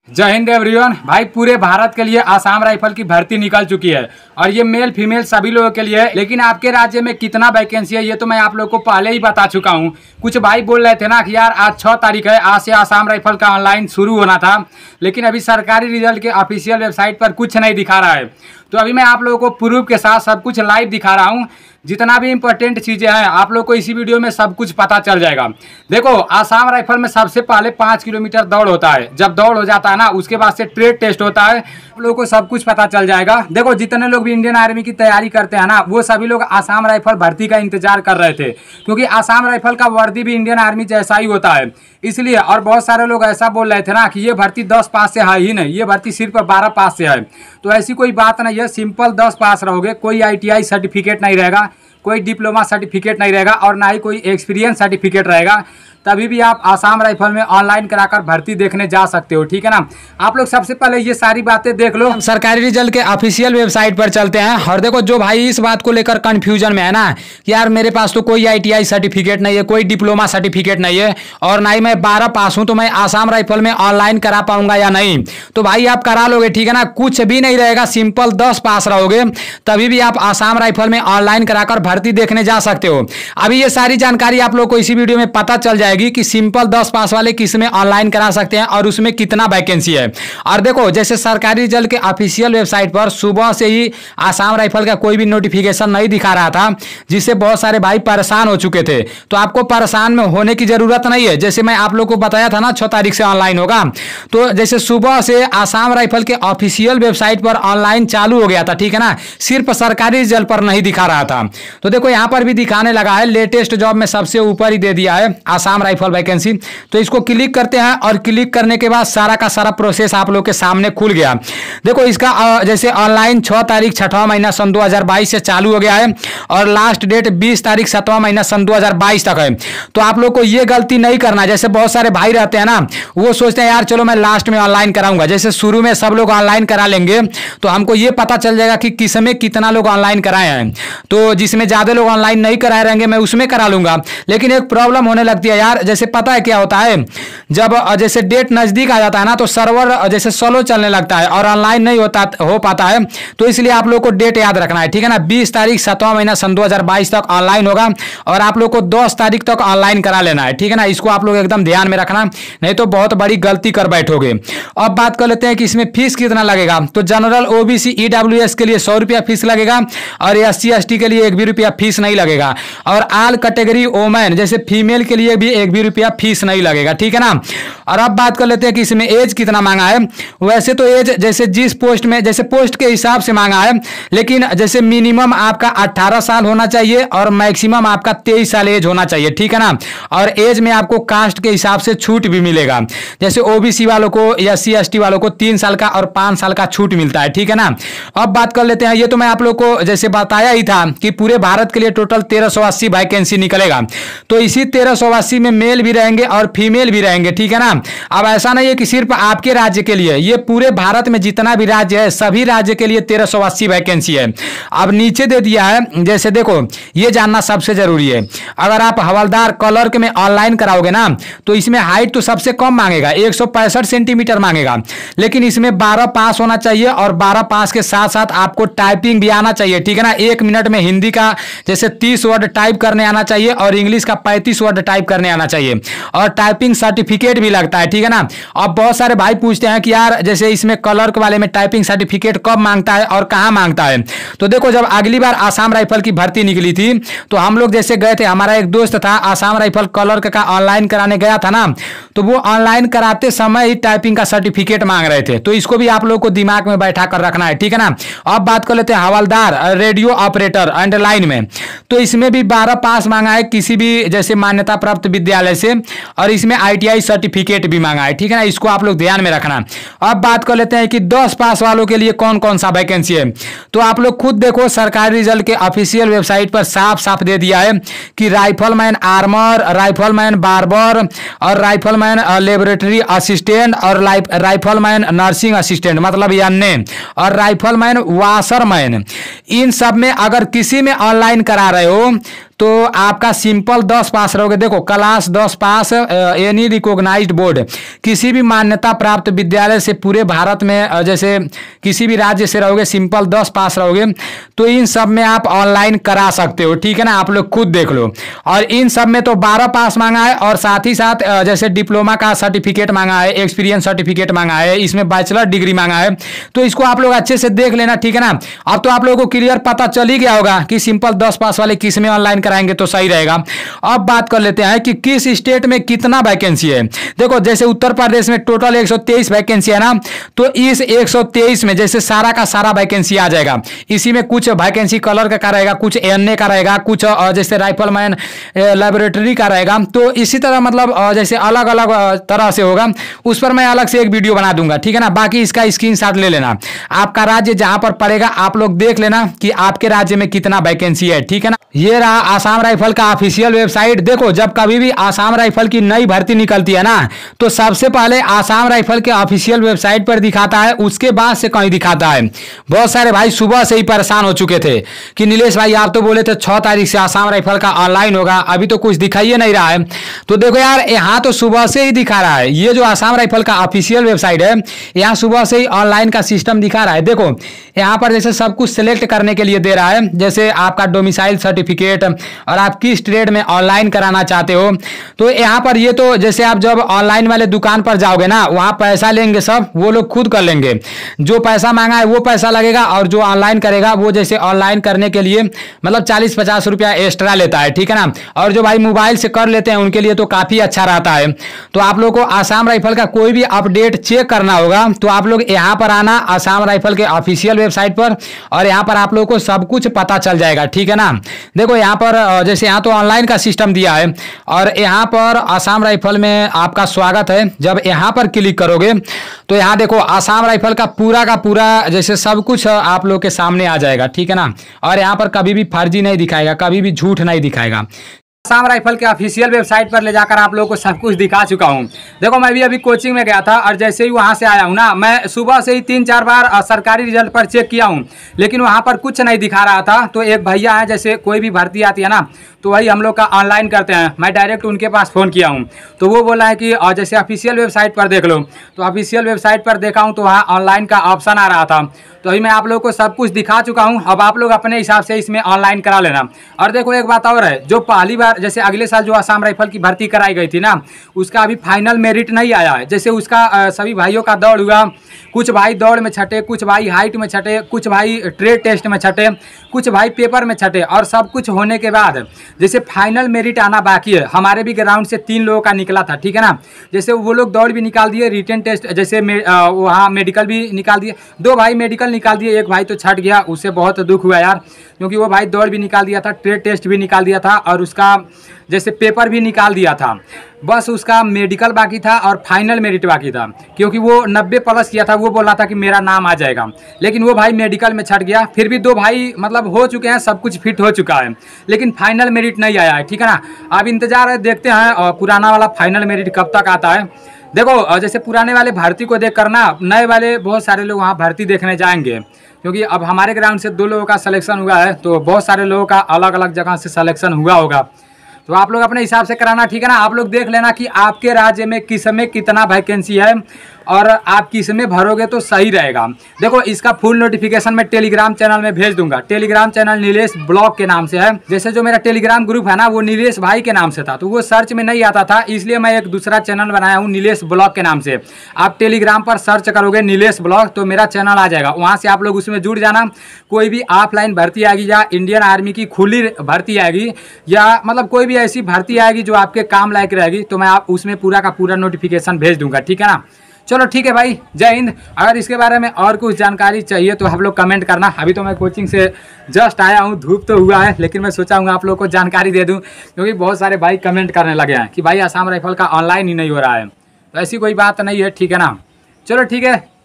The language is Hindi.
जय हिंद एवरीवन। भाई पूरे भारत के लिए आसाम राइफल की भर्ती निकल चुकी है और ये मेल फीमेल सभी लोगों के लिए है। लेकिन आपके राज्य में कितना वैकेंसी है ये तो मैं आप लोगों को पहले ही बता चुका हूँ। कुछ भाई बोल रहे थे ना कि यार आज 6 तारीख है, आज से आसाम राइफल का ऑनलाइन शुरू होना था, लेकिन अभी सरकारी रिजल्ट के ऑफिशियल वेबसाइट पर कुछ नहीं दिखा रहा है। तो अभी मैं आप लोगों को प्रूफ के साथ सब कुछ लाइव दिखा रहा हूँ। जितना भी इंपॉर्टेंट चीज़ें हैं आप लोग को इसी वीडियो में सब कुछ पता चल जाएगा। देखो, आसाम राइफल में सबसे पहले 5 किलोमीटर दौड़ होता है। जब दौड़ हो जाता है ना, उसके बाद से ट्रेड टेस्ट होता है। आप लोगों को सब कुछ पता चल जाएगा। देखो, जितने लोग भी इंडियन आर्मी की तैयारी करते हैं ना, वो सभी लोग आसाम राइफल भर्ती का इंतजार कर रहे थे, क्योंकि आसाम राइफल का वर्दी भी इंडियन आर्मी जैसा ही होता है इसलिए। और बहुत सारे लोग ऐसा बोल रहे थे ना कि ये भर्ती 10 पास से है ही नहीं, ये भर्ती सिर्फ 12 पास से है। तो ऐसी कोई बात नहीं है, सिंपल 10 पास रहोगे। कोई ITI सर्टिफिकेट नहीं रहेगा, कोई डिप्लोमा सर्टिफिकेट नहीं रहेगा और ना ही कोई एक्सपीरियंस सर्टिफिकेट रहेगा। तभी भी आप आसाम राइफल में ऑनलाइन कराकर भर्ती देखने जा सकते हो, ठीक है ना। आप लोग सबसे पहले ये सारी बातें देख लो। सरकारी रिजल्ट के ऑफिशियल वेबसाइट पर चलते हैं। और देखो, जो भाई इस बात को लेकर कंफ्यूजन में है ना कि यार मेरे पास तो कोई ITI सर्टिफिकेट नहीं है, कोई डिप्लोमा सर्टिफिकेट नहीं है और ना ही मैं 12 पास हूं, तो मैं आसाम राइफल में ऑनलाइन करा पाऊंगा या नहीं। तो भाई आप करा लोगे, ठीक है ना। कुछ भी नहीं रहेगा, सिंपल 10 पास रहोगे, तभी भी आप आसाम राइफल में ऑनलाइन कराकर भर्ती देखने जा सकते हो। अभी ये सारी जानकारी आप लोग को इसी वीडियो में पता चल जाएगी कि सिंपल 10 पास वाले किस में ऑनलाइन करा सकते हैं और उसमें कितना वैकेंसी है। और देखो, जैसे सरकारी रिजल्ट के ऑफिशियल वेबसाइट पर सुबह से ही आसाम राइफल का कोई भी नोटिफिकेशन नहीं दिखा रहा था, जिससे बहुत सारे भाई परेशान हो चुके थे। तो आपको परेशान में होने की जरूरत नहीं है। जैसे मैं आप लोग को बताया था ना 6 तारीख से ऑनलाइन होगा, तो जैसे सुबह से आसाम राइफल के ऑफिशियल वेबसाइट पर ऑनलाइन चालू हो गया था, ठीक है ना। सिर्फ सरकारी रिजल्ट पर नहीं दिखा रहा था। तो देखो, यहां पर भी दिखाने लगा है, लेटेस्ट जॉब में सबसे ऊपर ही दे दिया है आसाम राइफल वैकेंसी। तो इसको क्लिक करते हैं और क्लिक करने के बाद सारा का सारा प्रोसेस आप लोग के सामने खुल गया। देखो, इसका जैसे ऑनलाइन 6 तारीख 6वां महीना सन 2022 से चालू हो गया है और लास्ट डेट 20 तारीख 7वां महीना सन 2022 तक है। तो आप लोग को ये गलती नहीं करना। जैसे बहुत सारे भाई रहते हैं ना, वो सोचते हैं यार चलो मैं लास्ट में ऑनलाइन कराऊंगा। जैसे शुरू में सब लोग ऑनलाइन करा लेंगे तो हमको ये पता चल जाएगा कि किस में कितना लोग ऑनलाइन कराए हैं। तो जिसमें ज्यादा लोग ऑनलाइन नहीं कराए रहेंगे मैं उसमें करा लूंगा। लेकिन एक प्रॉब्लम होने लगती है यार। जैसे पता है क्या होता है, जब जैसे डेट नजदीक आ जाता है ना, तो सर्वर जैसे स्लो चलने लगता है और ऑनलाइन नहीं हो पाता है। तो इसलिए आप लोग को डेट याद रखना है, ठीक है ना। 20 तारीख 7वां महीना सन 2022 तक ऑनलाइन होगा और आप लोग को 10 तारीख तक ऑनलाइन करा लेना है, ठीक है ना। इसको आप लोग एकदम ध्यान में रखना, नहीं तो बहुत बड़ी गलती कर बैठोगे। अब बात कर लेते हैं कि इसमें फीस कितना लगेगा। तो जनरल OBC EWS के लिए 100 रुपया फीस लगेगा और SC ST के लिए 1 भी रुपया फीस नहीं लगेगा। और ऑल कैटेगरी वोमेन जैसे फीमेल के लिए भी 1 भी रुपया फीस नहीं लगेगा, ठीक है ना। और अब बात कर लेते हैं कि इसमें एज कितना मांगा है। वैसे तो एज जैसे जिस पोस्ट में जैसे पोस्ट के हिसाब से मांगा है, लेकिन जैसे मिनिमम आपका 18 साल होना चाहिए और मैक्सिमम आपका 23 साल एज होना चाहिए, ठीक है ना। और एज में आपको कास्ट के हिसाब से छूट भी मिलेगा। जैसे OBC वालों को या SC ST वालों को 3 साल का और 5 साल का छूट मिलता है, ठीक है ना। अब बात कर लेते हैं, ये तो मैं आप लोग को जैसे बताया ही था कि पूरे भारत के लिए टोटल 1380 वैकेंसी निकलेगा। तो इसी 1380 में मेल भी रहेंगे और फीमेल भी रहेंगे, ठीक है ना। अब ऐसा नहीं है कि सिर्फ आपके राज्य के लिए, ये पूरे भारत में जितना भी राज्य है सभी राज्य के लिए 1380 वैकेंसी है। अब नीचे दे दिया है, जैसे देखो ये जानना सबसे जरूरी है। अगर आप हवलदार क्लर्क में ऑनलाइन कराओगे ना, तो इसमें हाइट तो सबसे कम मांगेगा, 165 सेंटीमीटर मांगेगा। लेकिन इसमें 12 पास होना चाहिए और 12 पास के साथ साथ आपको टाइपिंग भी आना चाहिए, ठीक है ना। 1 मिनट में हिंदी का जैसे 30 वर्ड टाइप करने आना चाहिए और इंग्लिश का 35 वर्ड टाइप करने आना चाहिए और टाइपिंग सर्टिफिकेट भी लगता है, ठीक है ना। अब बहुत सारे भाई पूछते हैं कि यार जैसे इसमें क्लर्क वाले में टाइपिंग सर्टिफिकेट कब मांगता है और कहां मांगता है। तो देखो, जब अगली बार आसाम राइफल की भर्ती निकली थी तो हम लोग जैसे गए थे, हमारा एक दोस्त था आसाम राइफल क्लर्क का ऑनलाइन कराने गया था ना, तो वो ऑनलाइन कराते समय ही टाइपिंग का सर्टिफिकेट मांग रहे थे। तो इसको भी आप लोग को दिमाग में बैठा कर रखना है, ठीक है ना। अब बात कर लेते हैं हवलदार रेडियो ऑपरेटर एंड लाइन में। तो इसमें भी 12 पास मांगा है किसी भी जैसे मान्यता प्राप्त विद्यालय से और इसमें ITI सर्टिफिकेट भी मांगा है, ठीक है ना। इसको आप लोग ध्यान में रखना। अब बात कर लेते हैं कि 10 पास वालों के लिए कौन कौन सा वैकेंसी है। तो आप लोग खुद देखो, सरकारी रिजल्ट के ऑफिशियल वेबसाइट पर साफ साफ दे दिया है कि राइफलमैन आर्मर, राइफलमैन बार्बर और राइफलमैन लेबोरेटरी असिस्टेंट और राइफलमैन नर्सिंग असिस्टेंट मतलब अन्य और राइफलमैन वाशरमैन, इन सब में अगर किसी में ऑनलाइन करा रहे हो तो आपका सिंपल 10 पास रहोगे। देखो क्लास 10 पास एनी रिकॉग्नाइज्ड बोर्ड, किसी भी मान्यता प्राप्त विद्यालय से पूरे भारत में जैसे किसी भी राज्य से रहोगे, सिंपल 10 पास रहोगे तो इन सब में आप ऑनलाइन करा सकते हो, ठीक है ना। आप लोग खुद देख लो। और इन सब में तो 12 पास मांगा है और साथ ही साथ जैसे डिप्लोमा का सर्टिफिकेट मांगा है, एक्सपीरियंस सर्टिफिकेट मांगा है, इसमें बैचलर डिग्री मांगा है। तो इसको आप लोग अच्छे से देख लेना, ठीक है ना। अब तो आप लोगों को क्लियर पता चल ही गया होगा कि सिंपल 10 पास वाले किस में ऑनलाइन कराएंगे तो सही रहेगा। अब बात कर लेते हैं कि किस स्टेट में कितना वैकेंसी है। देखो जैसे उत्तर प्रदेश में टोटल 123 वैकेंसी है ना, तो इस 123 में जैसे सारा का सारा वैकेंसी आ जाएगा। इसी में कुछ वैकेंसी कलर का रहेगा, कुछ एनए का रहेगा, कुछ जैसे राइफलमैन लेबोरेटरी का रहेगा। तो इसी तरह मतलब जैसे अलग अलग तरह से होगा, उस पर मैं अलग से एक वीडियो बना दूंगा, ठीक है ना। बाकी इसका स्क्रीनशॉट ले लेना। आपका राज्य जहां पर पड़ेगा आप लोग देख लेना कि आपके राज्य में कितना वैकेंसी है, ठीक है ना। ये रहा आसाम राइफल का ऑफिशियल वेबसाइट। देखो जब कभी भी आसाम राइफल की नई भर्ती निकलती है ना, तो सबसे पहले आसाम राइफल के ऑफिशियल वेबसाइट पर दिखाता है, उसके बाद से कहीं दिखाता है। बहुत सारे भाई सुबह से ही परेशान हो चुके थे कि नीलेश भाई आप तो बोले थे 6 तारीख से आसाम राइफल का ऑनलाइन होगा, अभी तो कुछ दिखाई नहीं रहा है। तो देखो यार यहाँ तो सुबह से ही दिखा रहा है। ये जो आसाम राइफल का ऑफिशियल वेबसाइट है, यहाँ सुबह से ही ऑनलाइन का सिस्टम दिखा रहा है। देखो यहाँ पर जैसे सब कुछ सिलेक्ट करने के लिए दे रहा है, जैसे आपका डोमिसाइल सर्टिफिकेट और आप किस ट्रेड में ऑनलाइन कराना चाहते हो। तो यहाँ पर ये तो जैसे आप जब ऑनलाइन वाले दुकान पर जाओगे ना, वहाँ पैसा लेंगे सब वो लोग खुद कर लेंगे। जो पैसा मांगा है वो पैसा लगेगा, और जो ऑनलाइन करेगा वो जैसे ऑनलाइन करने के लिए मतलब 40-50 रुपया एक्स्ट्रा लेता है, ठीक है ना। और जो भाई मोबाइल से कर लेते हैं उनके लिए तो काफ़ी अच्छा रहता है। तो आप लोग को आसाम राइफल का कोई भी अपडेट चेक करना होगा तो आप लोग यहाँ पर आना आसाम राइफल के ऑफिशियल वेबसाइट पर, और यहाँ पर आप लोग को सब कुछ पता चल जाएगा, ठीक है ना। देखो यहाँ पर जैसे यहाँ तो ऑनलाइन का सिस्टम दिया है, और यहाँ पर आसाम राइफल में आपका स्वागत है। जब यहाँ पर क्लिक करोगे तो यहाँ देखो आसाम राइफल का पूरा जैसे सब कुछ आप लोग के सामने आ जाएगा, ठीक है ना। और यहाँ पर कभी भी फर्जी नहीं दिखाएगा, कभी भी झूठ नहीं दिखाएगा। आसाम राइफल के ऑफिशियल वेबसाइट पर ले जाकर आप लोगों को सब कुछ दिखा चुका हूं। देखो मैं भी अभी कोचिंग में गया था, और जैसे ही वहां से आया हूं ना, मैं सुबह से ही 3-4 बार सरकारी रिजल्ट पर चेक किया हूं, लेकिन वहां पर कुछ नहीं दिखा रहा था। तो एक भैया है, जैसे कोई भी भर्ती आती है ना तो वही हम लोग का ऑनलाइन करते हैं, मैं डायरेक्ट उनके पास फ़ोन किया हूँ। तो वो बोला है कि जैसे ऑफिशियल वेबसाइट पर देख लो। तो ऑफिशियल वेबसाइट पर देखा हूँ तो वहाँ ऑनलाइन का ऑप्शन आ रहा था। तो अभी मैं आप लोगों को सब कुछ दिखा चुका हूँ। अब आप लोग अपने हिसाब से इसमें ऑनलाइन करा लेना। और देखो एक बात और है, जो पहली बार जैसे अगले साल जो आसाम राइफल की भर्ती कराई गई थी ना, उसका अभी फाइनल मेरिट नहीं आया है। जैसे उसका सभी भाइयों का दौड़ हुआ, कुछ भाई दौड़ में छटे, कुछ भाई हाइट में छटे, कुछ भाई ट्रेड टेस्ट में छटे, कुछ भाई पेपर में छटे, और सब कुछ होने के बाद जैसे फाइनल मेरिट आना बाकी है। हमारे भी ग्राउंड से 3 लोगों का निकला था, ठीक है ना। जैसे वो लोग दौड़ भी निकाल दिए, रिटन टेस्ट जैसे वहाँ मेडिकल भी निकाल दिए। 2 भाई मेडिकल निकाल दिए, एक भाई तो छट गया, उससे बहुत दुख हुआ यार, क्योंकि वो भाई दौड़ भी निकाल दिया था, ट्रेड टेस्ट भी निकाल दिया था, और उसका जैसे पेपर भी निकाल दिया था। बस उसका मेडिकल बाकी था और फाइनल मेरिट बाकी था, क्योंकि वो 90 प्लस किया था। वो बोला था कि मेरा नाम आ जाएगा, लेकिन वो भाई मेडिकल में छट गया। फिर भी 2 भाई मतलब हो चुके हैं, सब कुछ फिट हो चुका है, लेकिन फाइनल मेरिट नहीं आया है, ठीक है ना। अब इंतजार है, देखते हैं पुराना वाला फाइनल मेरिट कब तक आता है। देखो जैसे पुराने वाले भर्ती को देख कर ना, नए वाले बहुत सारे लोग वहाँ भर्ती देखने जाएंगे, क्योंकि अब हमारे ग्राउंड से 2 लोगों का सिलेक्शन हुआ है, तो बहुत सारे लोगों का अलग अलग जगह से सिलेक्शन हुआ होगा। तो आप लोग अपने हिसाब से कराना, ठीक है ना। आप लोग देख लेना कि आपके राज्य में किस में कितना वैकेंसी है, और आप किस में भरोगे तो सही रहेगा। देखो इसका फुल नोटिफिकेशन मैं टेलीग्राम चैनल में भेज दूंगा। टेलीग्राम चैनल नीलेश ब्लॉग के नाम से है। जैसे जो मेरा टेलीग्राम ग्रुप है ना, वो नीलेश भाई के नाम से था, तो वो सर्च में नहीं आता था, इसलिए मैं एक दूसरा चैनल बनाया हूँ नीलेश ब्लॉग के नाम से। आप टेलीग्राम पर सर्च करोगे नीलेश ब्लॉग तो मेरा चैनल आ जाएगा, वहाँ से आप लोग उसमें जुड़ जाना। कोई भी ऑफलाइन भर्ती आएगी, या इंडियन आर्मी की खुली भर्ती आएगी, या मतलब कोई भी ऐसी भर्ती आएगी जो आपके काम लायक रहेगी, तो मैं आप उसमें पूरा का पूरा नोटिफिकेशन भेज दूंगा, ठीक है ना। चलो ठीक है भाई, जय हिंद। अगर इसके बारे में और कुछ जानकारी चाहिए तो आप लोग कमेंट करना। अभी तो मैं कोचिंग से जस्ट आया हूँ, धूप तो हुआ है, लेकिन मैं सोचा हूँ आप लोग को जानकारी दे दूँ, क्योंकि बहुत सारे भाई कमेंट करने लगे हैं कि भाई आसाम राइफल का ऑनलाइन ही नहीं हो रहा है। तो ऐसी कोई बात नहीं है, ठीक है ना। चलो ठीक है।